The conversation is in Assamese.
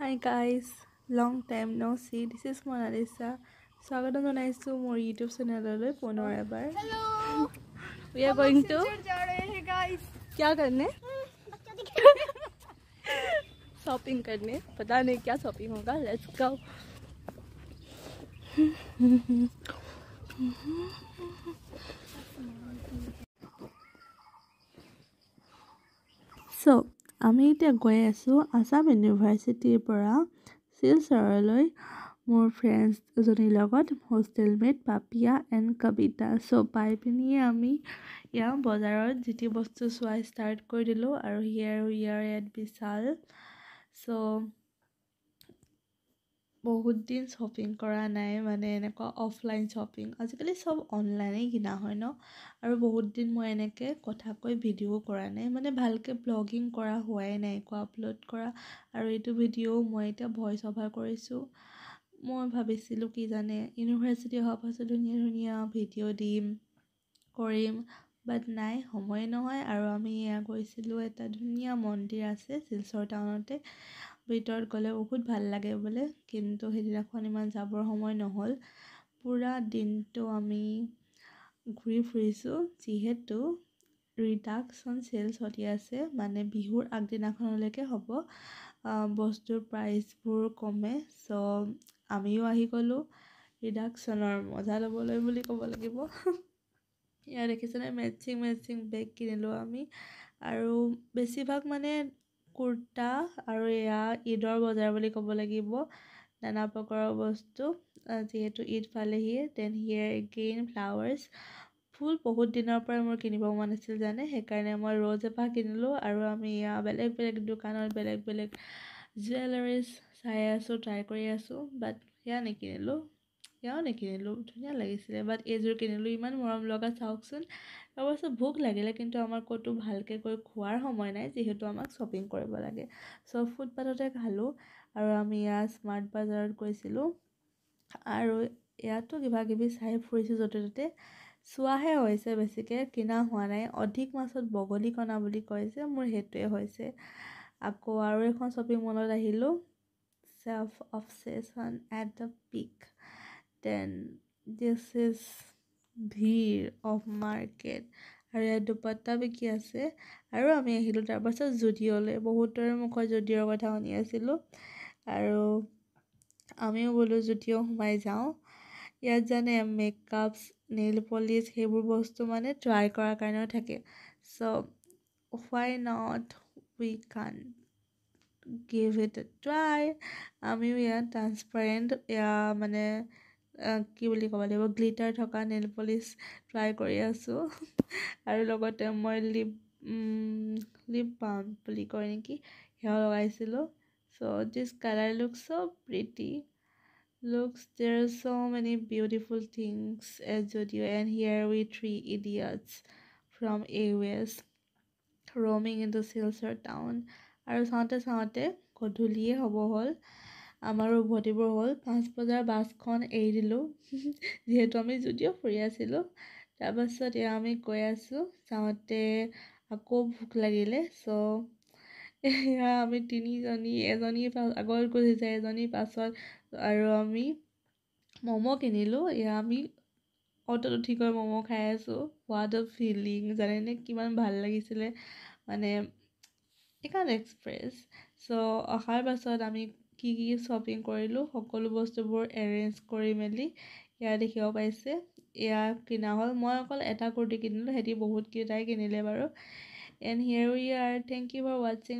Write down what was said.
Hi guys, long time no see. This is Monalisa. স্বাগতম জনাইছো মোৰ YouTube চেনেললৈ পুনৰ এবাৰ। Hello. We are going to जा रहे हैं guys. क्या करने? शॉपिंग करने। पता नहीं क्या शॉपिंग होगा। Let's go. So, আমি এতিয়া গৈ আছো আসাম ইউনিভাৰ্চিটিৰ পৰা শিলচৰলৈ মোৰ ফ্ৰেণ্ডছ এজনীৰ লগত হোষ্টেল মেট পাপিয়া এণ্ড কবিতা। চ' পাই পিনিয়ে আমি ইয়াৰ বজাৰত যিটি বস্তু চোৱা ষ্টাৰ্ট কৰি দিলোঁ আৰু ইয়াৰ এট বিশাল। চ' বহুত দিন শ্বপিং কৰা নাই, মানে এনেকুৱা অফলাইন শ্বপিং। আজিকালি চব অনলাইনেই কিনা হয় ন, আৰু বহুত দিন মই এনেকৈ কথাকৈ ভিডিঅ' কৰা নাই, মানে ভালকৈ ব্লগিং কৰা হোৱাই নাই, একো আপলোড কৰা। আৰু এইটো ভিডিঅ' মই এতিয়া ভইচ অভাৰ কৰিছোঁ। মই ভাবিছিলোঁ কি জানে, ইউনিভাৰ্চিটি অহাৰ পাছত ধুনীয়া ধুনীয়া ভিডিঅ' দিম কৰিম, বাট নাই, সময় নহয়। আৰু আমি এয়া গৈছিলোঁ, এটা ধুনীয়া মন্দিৰ আছে শিলচৰ টাউনতে, ভিতৰত গ'লে বহুত ভাল লাগে বোলে, কিন্তু সেইদিনাখন ইমান যাবৰ সময় নহ'ল। পুৰা দিনটো আমি ঘূৰি ফুৰিছোঁ, যিহেতু ৰিডাকশ্যন চেল চলি আছে, মানে বিহুৰ আগদিনাখনলৈকে হ'ব, বস্তুৰ প্ৰাইচবোৰ কমে। চ' আমিও আহি গ'লোঁ ৰিডাকশ্যনৰ মজা ল'বলৈ বুলি ক'ব লাগিব। ইয়াত দেখিছেনে মেচিং বেগ কিনিলোঁ আমি, আৰু বেছিভাগ মানে কুৰ্তা, আৰু এয়া ঈদৰ বজাৰ বুলি ক'ব লাগিব, নানা প্ৰকাৰৰ বস্তু, যিহেতু ঈদ পালেহি। দেন হিয়াৰ এগেইন ফ্লাৱাৰ্ছ, ফুল বহুত দিনৰ পৰা মোৰ কিনিব মন আছিল জানে, সেইকাৰণে মই ৰ'জ এপাহ কিনিলোঁ। আৰু আমি এয়া বেলেগ বেলেগ দোকানত বেলেগ বেলেগ জুৱেলাৰিজ চাই আছোঁ, ট্ৰাই কৰি আছোঁ, বাট সেয়াও নিকিনিলোঁ, ধুনীয়া লাগিছিলে, বাট এইযোৰ কিনিলোঁ, ইমান মৰম লগা চাওকচোন। তাৰপাছত ভোক লাগিলে, কিন্তু আমাৰ ক'তো ভালকৈ গৈ খোৱাৰ সময় নাই, যিহেতু আমাক শ্বপিং কৰিব লাগে। চ' ফুটপাথতে খালোঁ। আৰু আমি ইয়াত স্মাৰ্ট বজাৰত গৈছিলোঁ, আৰু ইয়াতো কিবা কিবি চাই ফুৰিছোঁ, য'তে ত'তে চোৱাহে হৈছে, বেছিকৈ কিনা হোৱা নাই। অধিক মাছত বগলী কণা বুলি কয় যে, মোৰ সেইটোৱে হৈছে। আকৌ আৰু এখন শ্বপিং মলত আহিলোঁ, self obsession at the peak. Then this is ভিৰ অফ মাৰ্কেট, আৰু ইয়াত দুপাট্টা বিকি আছে। আৰু আমি আহিলোঁ তাৰপাছত জুডিঅ'লৈ, বহুতৰে মুখত জুডিঅ'ৰ কথা শুনি আছিলোঁ, আৰু আমিও বোলো জুডিঅ' সোমাই যাওঁ। ইয়াত জানে মেকআপছ, নেইল পলিছ, সেইবোৰ বস্তু মানে ট্ৰাই কৰাৰ কাৰণেও থাকে। চ' why not we can give it a try. আমিও ইয়াত ট্ৰান্সপাৰেণ্ট, এয়া মানে কি বুলি ক'ব লাগিব, গ্লিটাৰ থকা নেইল পলিছ ট্ৰাই কৰি আছোঁ। আৰু লগতে মই লিপ বাম বুলি কয় নেকি, সেয়াও লগাইছিলোঁ। So this color looks so pretty. There are so many beautiful things at Zudio, and here we 3 idiots from AWS roaming into Silsar town. আৰু চাওঁতে গধূলিয়ে হ'ব হ'ল, আমাৰো উভতিবৰ হ'ল। 5 বজাৰ বাছখন এৰি দিলোঁ, যিহেতু আমি যদিও ফুৰি আছিলোঁ। তাৰপাছত এয়া আমি গৈ আছোঁ, যাওঁতে আকৌ ভোক লাগিলে। চ' এয়া আমি তিনিজনী, এজনী আগত গুচি যায়, এজনী পাছত, আৰু আমি ম'ম' কিনিলোঁ। এয়া আমি অটোত উঠি গৈ ম'ম' খাই আছোঁ। হোৱাট আ ফিলিং জানেনে, কিমান ভাল লাগিছিলে, মানে I can't express. চ' অহাৰ পাছত আমি কি শ্বপিং কৰিলোঁ, সকলো বস্তুবোৰ এৰেঞ্জ কৰি মেলি এয়া দেখিব পাইছে, এয়া কিনা হ'ল। মই অকল এটা কুৰ্তি কিনিলোঁ, সিহঁতি বহুতকেইটাই কিনিলে বাৰু। And here we are, thank you for ৱাচিং।